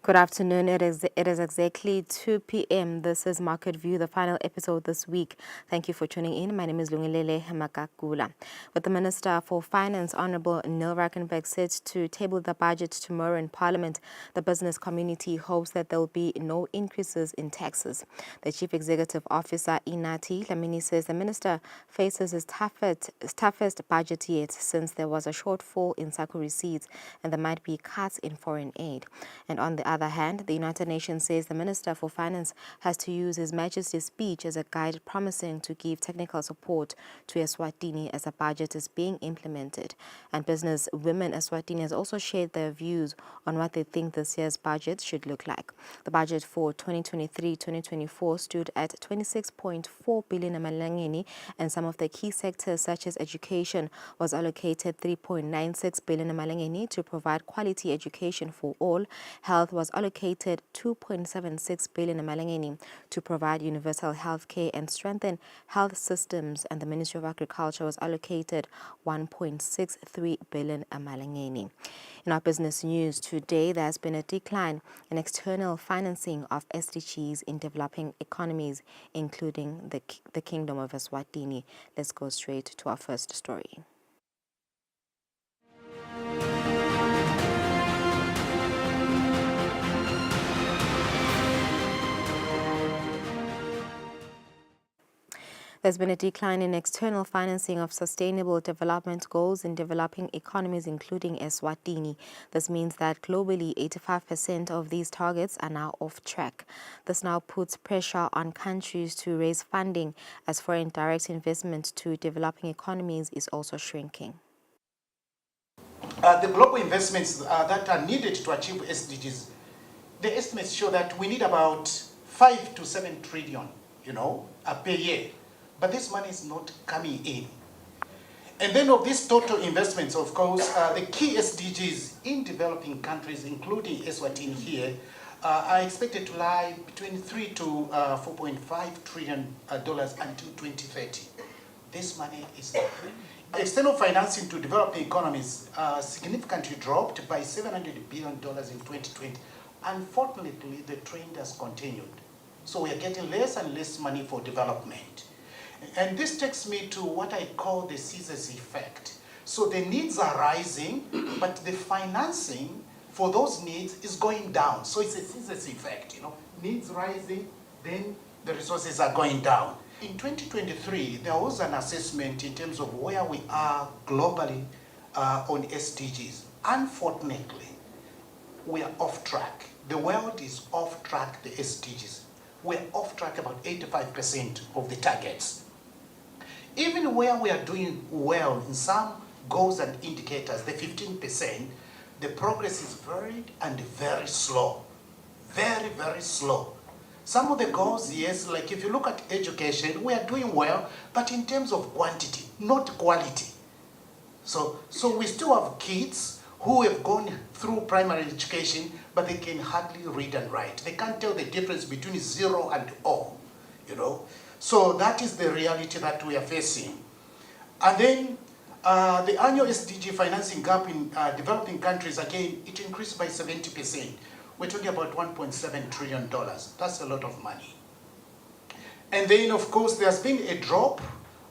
Good afternoon. It is exactly 2 p.m. This is Market View, the final episode this week. Thank you for tuning in. My name is Lungilele Makakula. With the Minister for Finance, Honorable Neil Rackenberg, set to table the budget tomorrow in Parliament, the business community hopes that there will be no increases in taxes. The Chief Executive Officer, Inati Lamini, says the minister faces his toughest budget yet since there was a shortfall in SACCO receipts and there might be cuts in foreign aid. And on the other hand, the United Nations says the Minister for Finance has to use His Majesty's speech as a guide, promising to give technical support to Eswatini as the budget is being implemented. And business women Eswatini has also shared their views on what they think this year's budget should look like. The budget for 2023-2024 stood at 26.4 billion amalangeni, and some of the key sectors such as education was allocated 3.96 billion amalangeni to provide quality education for all. Health was allocated 2.76 billion amalangeni to provide universal health care and strengthen health systems, and the Ministry of Agriculture was allocated 1.63 billion amalangeni. In our business news today, there has been a decline in external financing of SDGs in developing economies, including the Kingdom of Eswatini. Let's go straight to our first story. There's been a decline in external financing of sustainable development goals in developing economies, including Eswatini. This means that globally, 85% of these targets are now off track. This now puts pressure on countries to raise funding as foreign direct investment to developing economies is also shrinking. The global investments that are needed to achieve SDGs, the estimates show that we need about 5 to 7 trillion, per year. But this money is not coming in. And then of these total investments, of course, the key SDGs in developing countries, including Eswatini here, are expected to lie between 3 to 4.5 trillion dollars until 2030. This money is not. External financing to developing economies significantly dropped by $700 billion in 2020. Unfortunately, the trend has continued. So we are getting less and less money for development. And this takes me to what I call the scissors effect. So the needs are rising, but the financing for those needs is going down. So it's a scissors effect, Needs rising, then the resources are going down. In 2023, there was an assessment in terms of where we are globally on SDGs. Unfortunately, we are off track. The world is off track, the SDGs. We're off track about 85% of the targets. Even where we are doing well in some goals and indicators, the 15%, the progress is very slow. Very, very slow. Some of the goals, yes, like if you look at education, we are doing well, but in terms of quantity, not quality. So we still have kids who have gone through primary education, but they can hardly read and write. They can't tell the difference between 0 and O, So that is the reality that we are facing. And then the annual SDG financing gap in developing countries, again, it increased by 70%. We're talking about $1.7 trillion. That's a lot of money. And then, of course, there's been a drop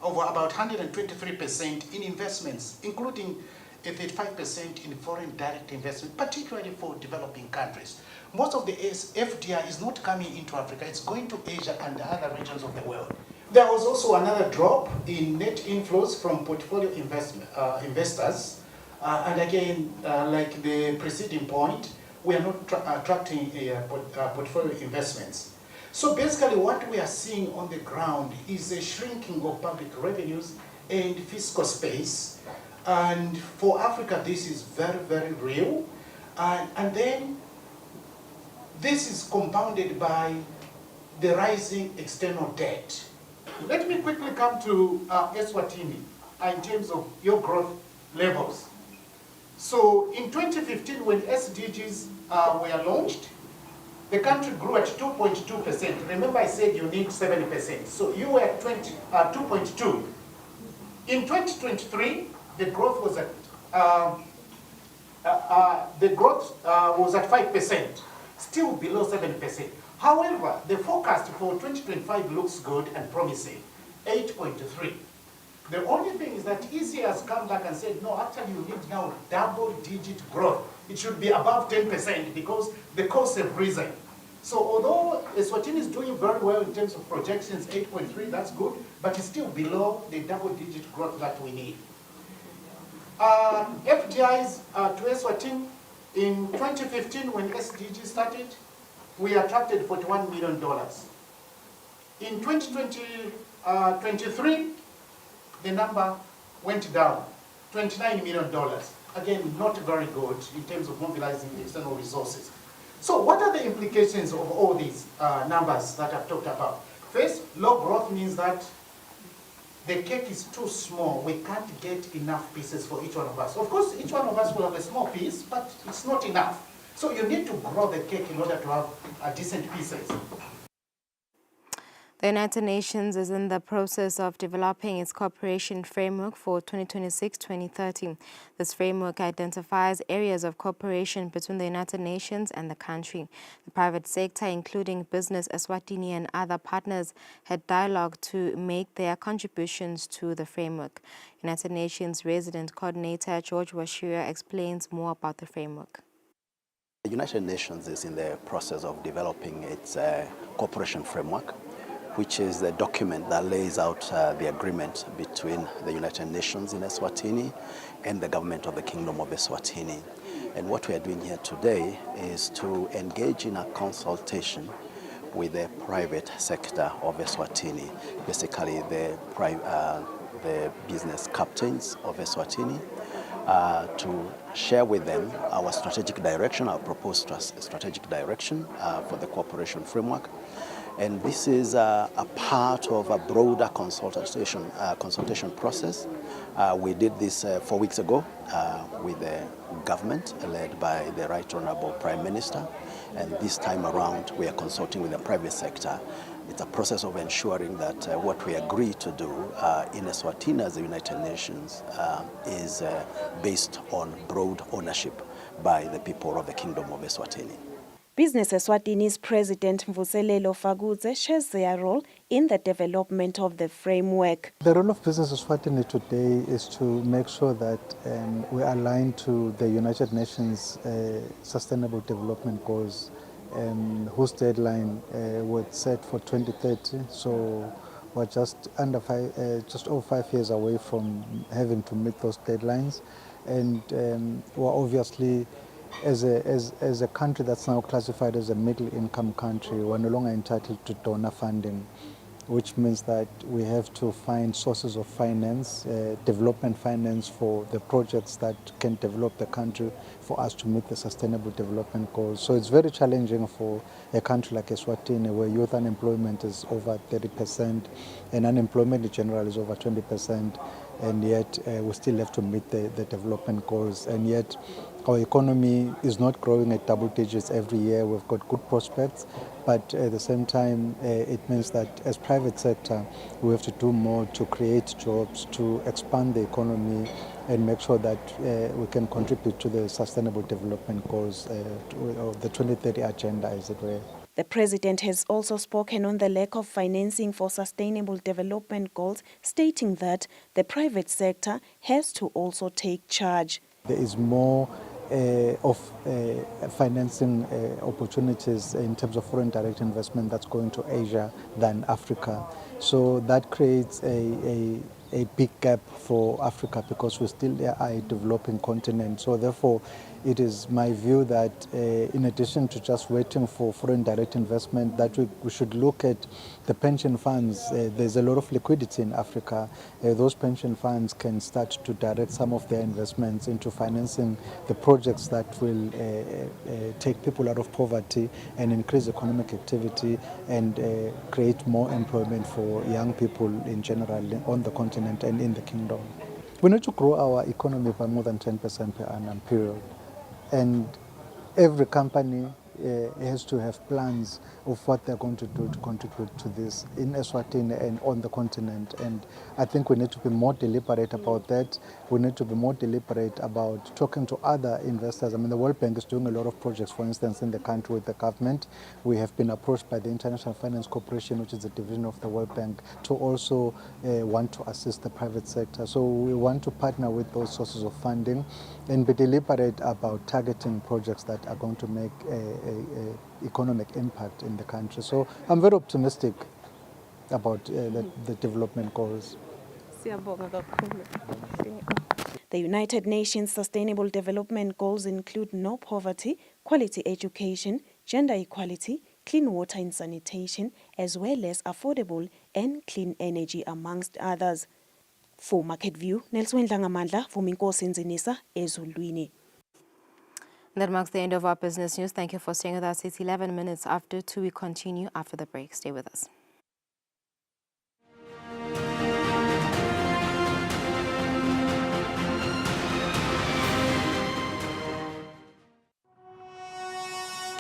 of about 123% in investments, including a 35% in foreign direct investment, particularly for developing countries. Most of the FDI is not coming into Africa, it's going to Asia and other regions of the world. There was also another drop in net inflows from portfolio investors. And again, like the preceding point, we are not attracting portfolio investments. So basically what we are seeing on the ground is a shrinking of public revenues and fiscal space. And for Africa, this is very, very real. And then this is compounded by the rising external debt. Let me quickly come to Eswatini in terms of your growth levels. So in 2015, when SDGs were launched, the country grew at 2.2%. Remember I said you need 7%. So you were at 2.2. In 2023, the growth was at 5%. still below 7%. However, the forecast for 2025 looks good and promising, 8.3. The only thing is that EC has come back and said, no, actually you need now double-digit growth. It should be above 10% because the costs have risen. So although Eswatini is doing very well in terms of projections, 8.3, that's good, but it's still below the double-digit growth that we need. FDIs to Eswatini, in 2015 when SDG started, we attracted $41 million. In 2023, the number went down, $29 million. Again, not very good in terms of mobilizing external resources. So what are the implications of all these numbers that I've talked about? First, low growth means that the cake is too small. We can't get enough pieces for each one of us. Of course, each one of us will have a small piece, but it's not enough. So you need to grow the cake in order to have decent pieces. The United Nations is in the process of developing its cooperation framework for 2026-2030. This framework identifies areas of cooperation between the United Nations and the country. The private sector, including business, Eswatini and other partners, had dialogue to make their contributions to the framework. United Nations resident coordinator George Washira explains more about the framework. The United Nations is in the process of developing its cooperation framework, which is the document that lays out the agreement between the United Nations in Eswatini and the government of the Kingdom of Eswatini. And what we are doing here today is to engage in a consultation with the private sector of Eswatini, basically the business captains of Eswatini, to share with them our strategic direction, our proposed strategic direction for the cooperation framework. And this is a part of a broader consultation process. We did this 4 weeks ago with the government led by the Right Honorable Prime Minister. And this time around, we are consulting with the private sector. It's a process of ensuring that what we agree to do in Eswatini as the United Nations is based on broad ownership by the people of the Kingdom of Eswatini. Business Eswatini's President Mvuselelo Fagudze shares their role in the development of the framework. The role of Business Eswatini today is to make sure that we align to the United Nations Sustainable Development Goals, whose deadline was set for 2030. So we're just over 5 years away from having to meet those deadlines, and we're obviously, as a country that's now classified as a middle-income country, we're no longer entitled to donor funding, which means that we have to find sources of finance, development finance for the projects that can develop the country for us to meet the Sustainable Development Goals. So it's very challenging for a country like Eswatini, where youth unemployment is over 30% and unemployment in general is over 20%, and yet we still have to meet the development goals, and yet our economy is not growing at double digits every year. We've got good prospects, but at the same time, it means that as private sector, we have to do more to create jobs, to expand the economy, and make sure that we can contribute to the Sustainable Development Goals, of the 2030 agenda, as it were. The President has also spoken on the lack of financing for sustainable development goals, stating that the private sector has to also take charge. There is more of financing opportunities in terms of foreign direct investment that's going to Asia than Africa. So that creates a big gap for Africa, because we still are a developing continent. So therefore, it is my view that in addition to just waiting for foreign direct investment, that we should look at the pension funds. There's a lot of liquidity in Africa. Those pension funds can start to direct some of their investments into financing the projects that will take people out of poverty and increase economic activity and create more employment for young people in general on the continent and in the kingdom. We need to grow our economy by more than 10% per annum, period. And every company has to have plans of what they're going to do to contribute to this in Eswatini and on the continent. And I think we need to be more deliberate about that. We need to be more deliberate about talking to other investors. I mean, the World Bank is doing a lot of projects, for instance, in the country with the government. We have been approached by the International Finance Corporation, which is a division of the World Bank, to also want to assist the private sector. So we want to partner with those sources of funding and be deliberate about targeting projects that are going to make a economic impact in the country. So I'm very optimistic about the development goals. The United Nations Sustainable Development Goals include no poverty, quality education, gender equality, clean water and sanitation, as well as affordable and clean energy, amongst others. For Market View, Nelson Dlangamandla, Vuminkosi Nzinisa, Ezulwini. That marks the end of our business news. Thank you for staying with us. It's 11 minutes after 2. We continue after the break. Stay with us.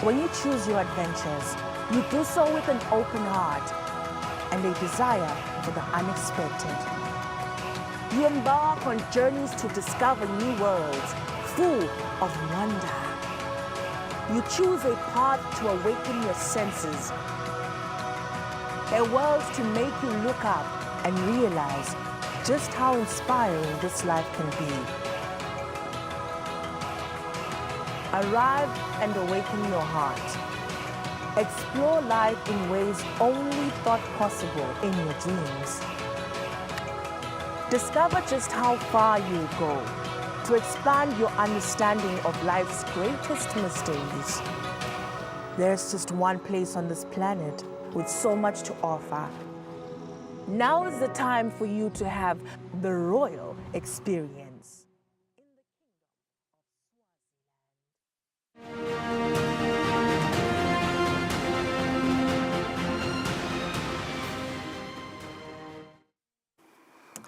When you choose your adventures, you do so with an open heart and a desire for the unexpected. You embark on journeys to discover new worlds full of wonder. You choose a path to awaken your senses, a world to make you look up and realize just how inspiring this life can be. Arrive and awaken your heart. Explore life in ways only thought possible in your dreams. Discover just how far you go to expand your understanding of life's greatest mysteries. There's just one place on this planet with so much to offer. Now is the time for you to have the royal experience.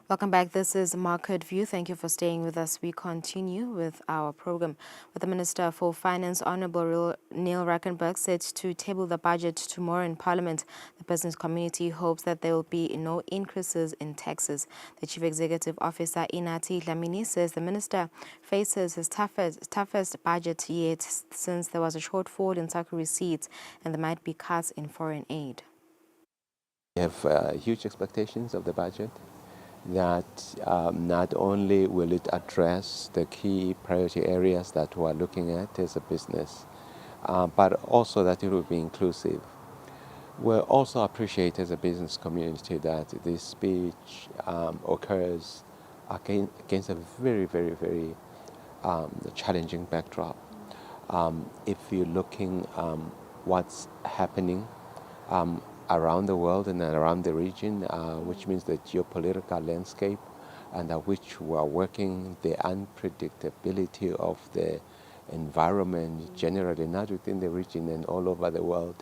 Welcome back. This is Market View. Thank you for staying with us. We continue with our program. With the Minister for Finance, Honorable Neil Rackenberg, set to table the budget tomorrow in Parliament. The business community hopes that there will be no increases in taxes. The Chief Executive Officer, Inati Dlamini, says the minister faces his toughest budget yet since there was a shortfall in sacred receipts and there might be cuts in foreign aid. We have huge expectations of the budget, that not only will it address the key priority areas that we are looking at as a business, but also that it will be inclusive. We'll also appreciate as a business community that this speech occurs against a very, very, very challenging backdrop. If you're looking what's happening around the world and around the region, which means the geopolitical landscape under which we are working, the unpredictability of the environment generally, not within the region and all over the world.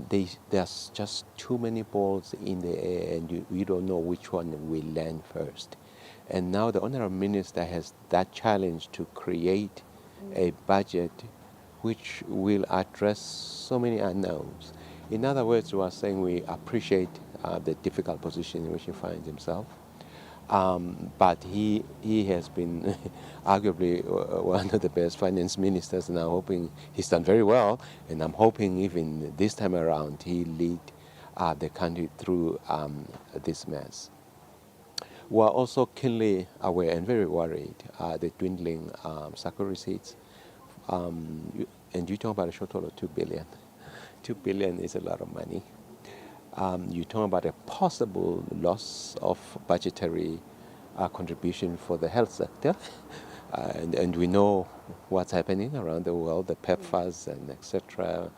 There's just too many balls in the air and we don't know which one will land first. And now the Honourable Minister has that challenge to create a budget which will address so many unknowns. In other words, we are saying we appreciate the difficult position in which he finds himself, but he has been arguably one of the best finance ministers, and I'm hoping he's done very well, and I'm hoping even this time around he lead the country through this mess. We are also keenly aware and very worried the dwindling sacred receipts, and you talk about a shortfall of 2 billion. 2 billion is a lot of money. You talk about a possible loss of budgetary contribution for the health sector, and we know what's happening around the world, the PEPFARs and etc.,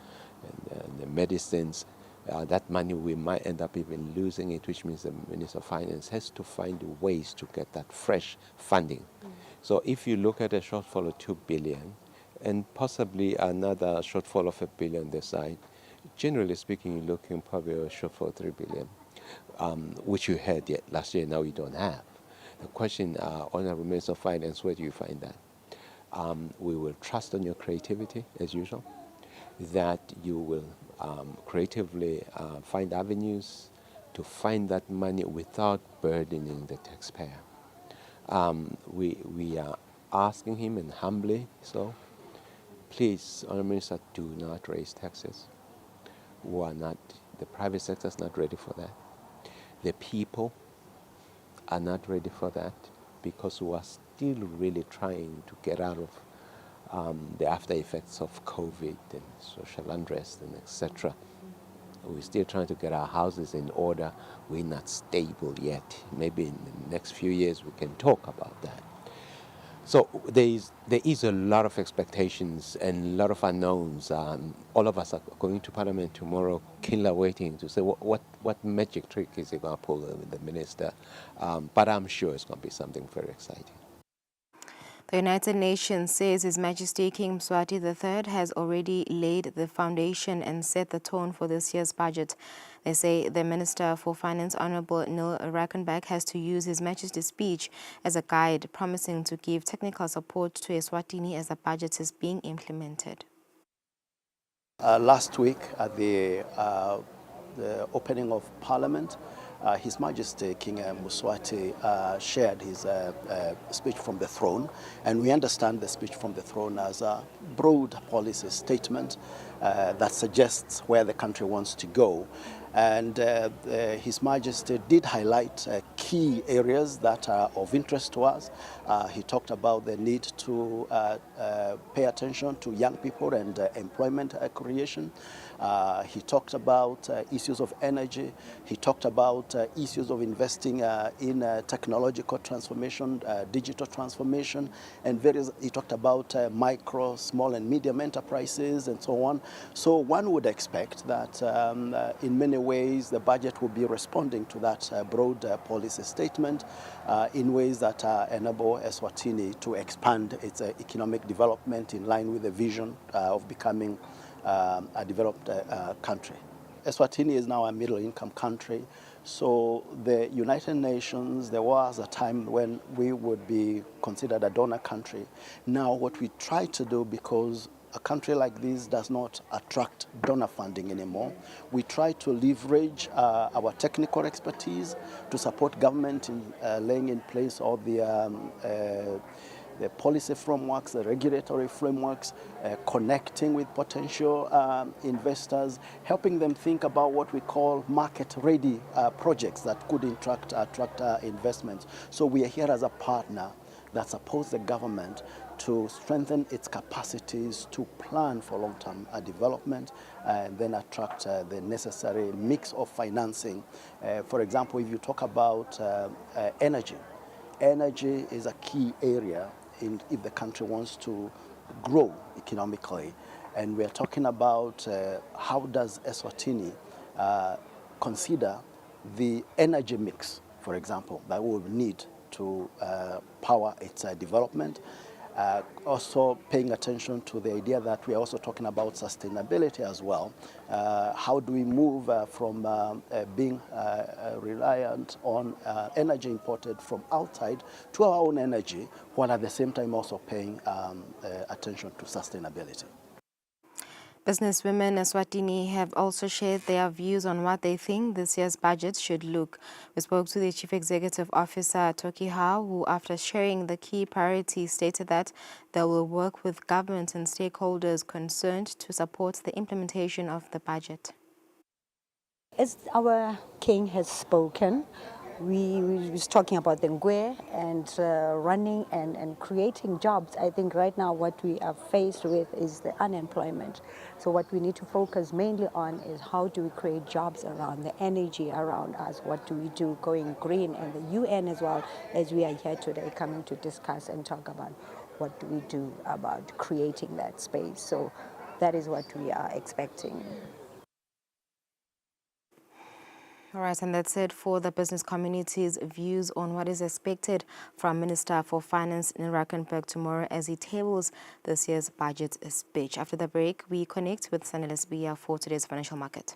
and the medicines. That money we might end up even losing it, which means the Minister of Finance has to find ways to get that fresh funding. So if you look at a shortfall of 2 billion and possibly another shortfall of 1 billion this side, generally speaking, you're looking probably a shortfall of 3 billion, which you had last year, now you don't have. The question, Honourable Minister of Finance, where do you find that? We will trust on your creativity, as usual. that you will creatively find avenues to find that money without burdening the taxpayer. We are asking him, and humbly so, please, Honourable Minister, do not raise taxes. The private sector is not ready for that. The people are not ready for that, because we are still really trying to get out of the after effects of COVID and social unrest and etc. We're still trying to get our houses in order. We're not stable yet. Maybe in the next few years we can talk about that. So there is a lot of expectations and a lot of unknowns. All of us are going to Parliament tomorrow, keenly waiting to say what magic trick is he going to pull with the minister. But I'm sure it's going to be something very exciting. The United Nations says His Majesty King Mswati III has already laid the foundation and set the tone for this year's budget. They say the Minister for Finance, Honourable Neil Rakenbach, has to use His Majesty's speech as a guide, promising to give technical support to Eswatini as the budget is being implemented. Last week at the opening of Parliament, His Majesty King Mswati shared his speech from the throne, and we understand the speech from the throne as a broad policy statement that suggests where the country wants to go. And His Majesty did highlight key areas that are of interest to us. He talked about the need to pay attention to young people and employment creation. He talked about issues of energy. He talked about issues of investing in technological transformation, digital transformation, and he talked about micro, small and medium enterprises and so on. So one would expect that in many ways the budget will be responding to that broad policy statement in ways that enable Eswatini to expand its economic development in line with the vision of becoming a developed country. Eswatini is now a middle-income country, so the United Nations, there was a time when we would be considered a donor country. Now what we try to do, because a country like this does not attract donor funding anymore, we try to leverage our technical expertise to support government in laying in place all the policy frameworks, the regulatory frameworks, connecting with potential investors, helping them think about what we call market-ready projects that could attract investments. So we are here as a partner that supports the government to strengthen its capacities to plan for long-term development and then attract the necessary mix of financing. For example, if you talk about energy, energy is a key area if the country wants to grow economically. And we're talking about how does Eswatini consider the energy mix, for example, that we will need to power its development. Also paying attention to the idea that we are also talking about sustainability as well. How do we move from being reliant on energy imported from outside to our own energy, while at the same time also paying attention to sustainability. Businesswomen in Eswatini have also shared their views on what they think this year's budget should look. We spoke to the Chief Executive Officer, Toki Hao, who, after sharing the key priorities, stated that they will work with government and stakeholders concerned to support the implementation of the budget. As our king has spoken, we was talking about the Ngwe and running and creating jobs. I think right now what we are faced with is the unemployment. So what we need to focus mainly on is how do we create jobs around the energy around us, what do we do going green, and the UN as well, as we are here today coming to discuss and talk about what do we do about creating that space. So that is what we are expecting. All right, and that's it for the business community's views on what is expected from Minister for Finance Neil Rakenbach tomorrow as he tables this year's budget speech. After the break, we connect with Sanel Sbia for today's financial market.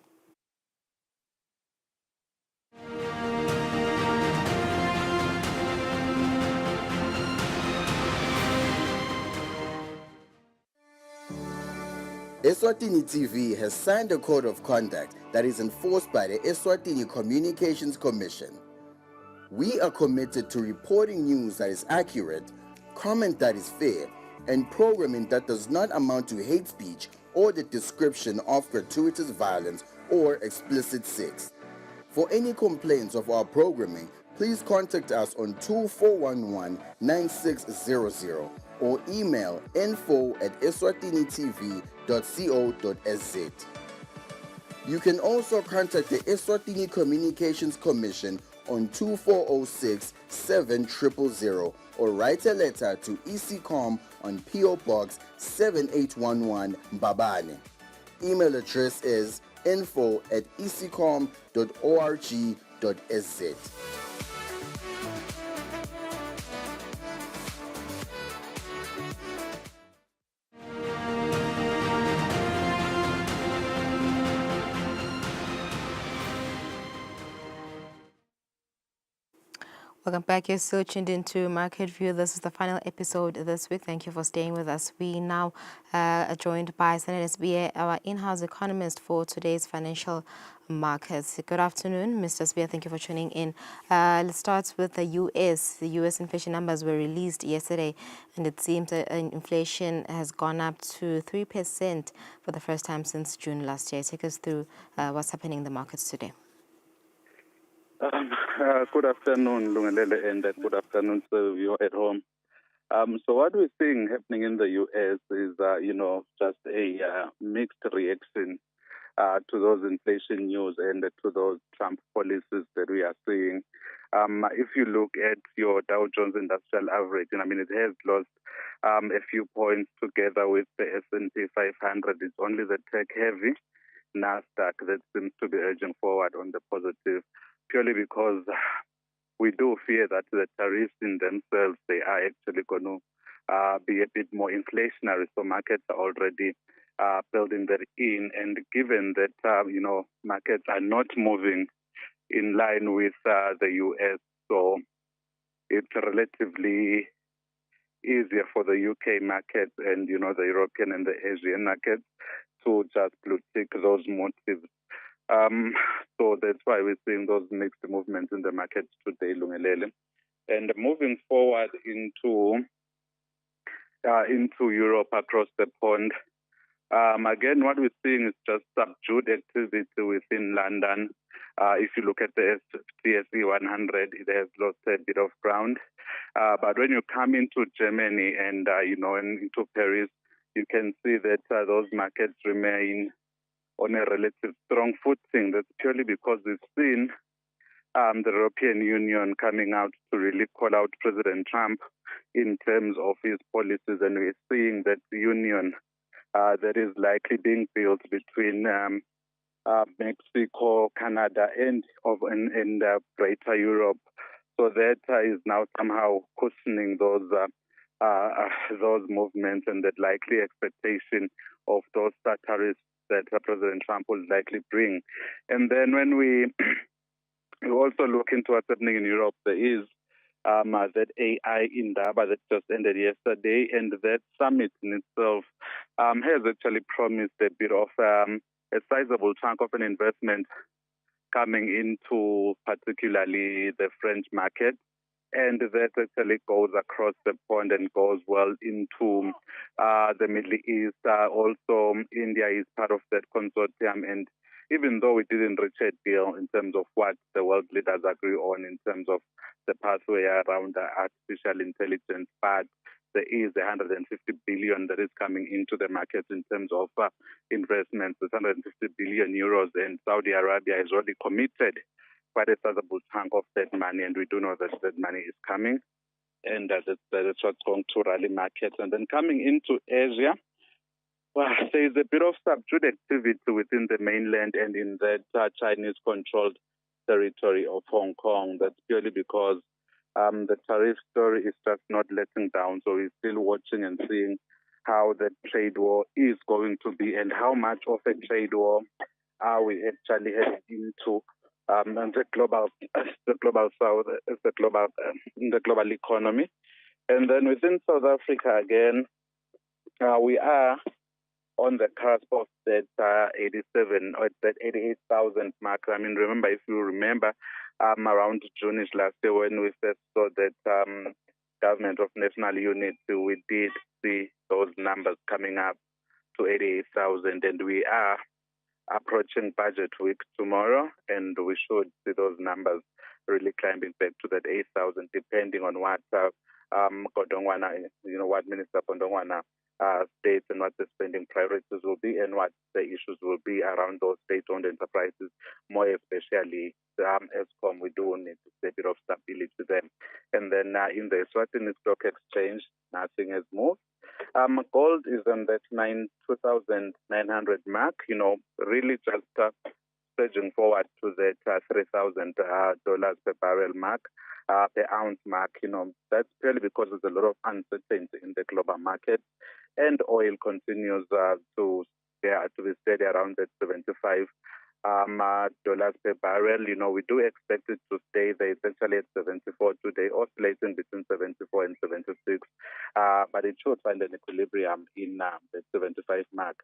Eswatini TV has signed a code of conduct that is enforced by the Eswatini Communications Commission. We are committed to reporting news that is accurate, comment that is fair, and programming that does not amount to hate speech or the description of gratuitous violence or explicit sex. For any complaints of our programming, please contact us on 2411-9600 or email info@eswatinitv.co.za. You can also contact the Eswatini Communications Commission on 2406-7000 or write a letter to ECCOM on PO Box 7811 Mbabane. Email address is info@ecom.org.sz. Welcome back. You're still tuned into Market View. This is the final episode this week. Thank you for staying with us. We now are joined by Senator Sbiya, our in-house economist for today's financial markets. Good afternoon, Mr. Sbiya. Thank you for tuning in. Let's start with the U.S. The U.S. inflation numbers were released yesterday, and it seems that inflation has gone up to 3% for the first time since June last year. Take us through what's happening in the markets today. Good afternoon, Lungalele, and good afternoon to you at home. So what we're seeing happening in the U.S. is, just a mixed reaction to those inflation news and to those Trump policies that we are seeing. If you look at your Dow Jones Industrial Average, it has lost a few points together with the S&P 500. It's only the tech-heavy NASDAQ that seems to be urging forward on the positive, purely because we do fear that the tariffs in themselves, they are actually going to be a bit more inflationary. So markets are already building that in. And given that, markets are not moving in line with the U.S., so it's relatively easier for the UK market and, the European and the Asian markets to just blue tick those motives. So that's why we're seeing those mixed movements in the markets today, Lungelele. And moving forward into Europe across the pond, again, what we're seeing is just subdued activity within London. If you look at the TSE 100, it has lost a bit of ground. But when you come into Germany and, and into Paris, you can see that those markets remain on a relative strong footing. That's purely because we've seen the European Union coming out to really call out President Trump in terms of his policies, and we're seeing that the union that is likely being built between Mexico, Canada, and Greater Europe. So that is now somehow cushioning those movements and that likely expectation of those tariffs that President Trump will likely bring. And then when we also look into what's happening in Europe, there is that AI in Indaba that just ended yesterday, and that summit in itself has actually promised a bit of a sizable chunk of an investment coming into particularly the French market. And that actually goes across the pond and goes well into the Middle East. Also, India is part of that consortium. And even though we didn't reach a deal in terms of what the world leaders agree on in terms of the pathway around artificial intelligence, but there is 150 billion that is coming into the market in terms of investments, 150 billion euros, and Saudi Arabia has already committed quite a sizable chunk of that money, and we do know that that money is coming, and that is what's going to rally markets. And then coming into Asia, well, there is a bit of subdued activity within the mainland and in that Chinese-controlled territory of Hong Kong. That's purely because the tariff story is just not letting down. So we're still watching and seeing how the trade war is going to be and how much of a trade war are we actually heading into and the global south, the global economy. And then within South Africa again, we are on the cusp of that 87 or that 88,000 mark. I mean, remember, if you remember, around June-ish last year when we first saw that government of national unity, we did see those numbers coming up to 88,000, and we are approaching budget week tomorrow, and we should see those numbers really climbing back to that 8,000, depending on what Kodongwana, what Minister Kodongwana states and what the spending priorities will be and what the issues will be around those state-owned enterprises, more especially Eskom. We do need a bit of stability there. And then in the Eswatini Stock Exchange, nothing has moved. Gold is on that 2,900 mark, really just surging forward to that $3,000 per barrel mark, per ounce mark. That's purely because there's a lot of uncertainty in the global market, and oil continues to be steady around that 75 dollars per barrel. We do expect it to stay there essentially at 74 today, oscillating between 74 and 76. But it should find an equilibrium in the 75 mark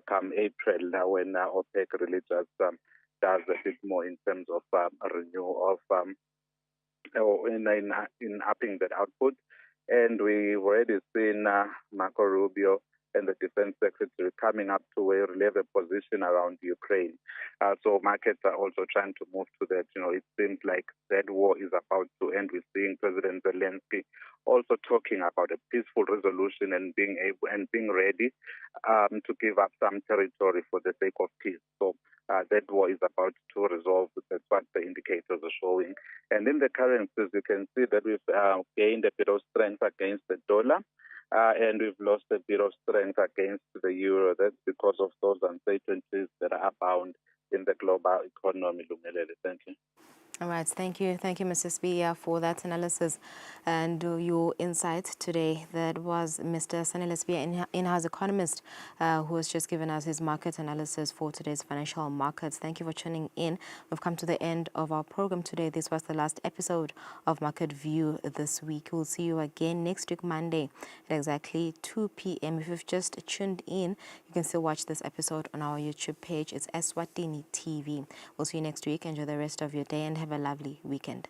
come April, when OPEC really just does a bit more in terms of renewal of in upping that output. And we've already seen Marco Rubio and the Defense Secretary coming up to a level position around Ukraine. So markets are also trying to move to that. It seems like that war is about to end. We're seeing President Zelensky also talking about a peaceful resolution and being ready to give up some territory for the sake of peace. So that war is about to resolve. That's what the indicators are showing. And in the currencies, you can see that we've gained a bit of strength against the dollar. And we've lost a bit of strength against the euro. That's because of those uncertainties that are abound in the global economy. Thank you. All right, thank you, Mr. Spia, for that analysis and your insight today. That was Mr. Sanele Spia, in-house economist, who has just given us his market analysis for today's financial markets. Thank you for tuning in. We've come to the end of our program today. This was the last episode of Market View this week. We'll see you again next week, Monday, at exactly 2 p.m. If you've just tuned in, you can still watch this episode on our YouTube page. It's Eswatini TV. We'll see you next week. Enjoy the rest of your day and have a lovely weekend.